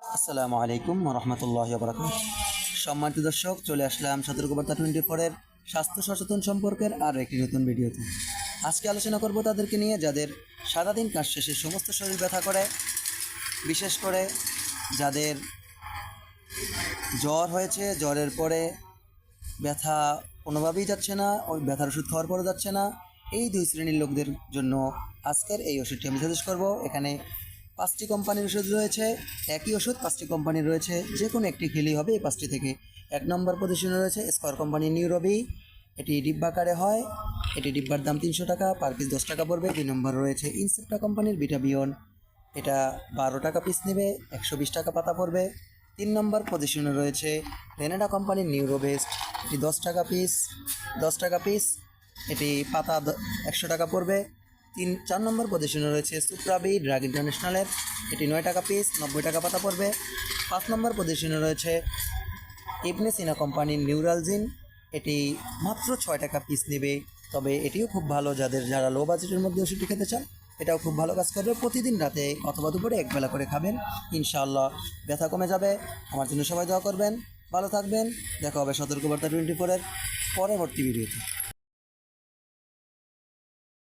আসসালামু আলাইকুম রহমতুল্লাহি ওয়া বারাকাতুহু। সম্মানিত দর্শক, চলে আসলাম সতর্কবার্তা 24-এর স্বাস্থ্য সচেতন সম্পর্কের আর একটি নতুন ভিডিওতে। আজকে আলোচনা করব তাদেরকে নিয়ে যাদের সারাদিন কাজ শেষে সমস্ত শরীর ব্যথা করে, বিশেষ করে যাদের জ্বর হয়েছে, জ্বরের পরে ব্যথা কোনোভাবেই যাচ্ছে না, ওই ব্যথার ওষুধ খাওয়ার পরে যাচ্ছে না। এই দুই শ্রেণীর লোকদের জন্য আজকের এই ওষুধটি আমি সাজেস্ট করব। এখানে 5টি কোম্পানির ওষুধ রয়েছে, একই ওষুধ 5টি কোম্পানির রয়েছে, যে কোনো একটি খেলেই হবে এই 5টি থেকে। 1 নম্বর পজিশনে রয়েছে স্কয়ার কোম্পানির নিউরোবি, এটি ডিব্বাকারে হয়, এটি ডিব্বার দাম 300 টাকা, পার পিস 10 টাকা পড়বে। 2 নম্বর রয়েছে ইনসেপ্টা কোম্পানির বিটাবিয়ন, এটা 12 টাকা পিস নেবে, 120 টাকা পাতা পড়বে। 3 নম্বর পজিশনে রয়েছে রেনেডা কোম্পানির নিউরোবেস্ট, এটি 10 টাকা পিস, এটি পাতা 100 টাকা পড়বে। 4 নম্বর পজিশনে রয়েছে সুপ্রাবি ড্রাগ ইন্টারন্যাশনালের, এটি 9 টাকা পিস, 90 টাকা পাতা পড়বে। 5 নম্বর পজিশনে রয়েছে ইবনে সিনা কোম্পানির নিউরালজিন, এটি মাত্র 6 টাকা পিস নেবে। তবে এটিও খুব ভালো যারা লো বাজেটের মধ্যে ওষুধটি খেতে চান, এটাও খুব ভালো কাজ করবে। প্রতিদিন রাতে অথবা দুপুরে একবেলা করে খাবেন, ইনশাআল্লাহ ব্যথা কমে যাবে। আমার জন্য সবাই দোয়া করবেন, ভালো থাকবেন। দেখা হবে সতর্কবার্তা 24-এর পরবর্তী ভিডিওতে।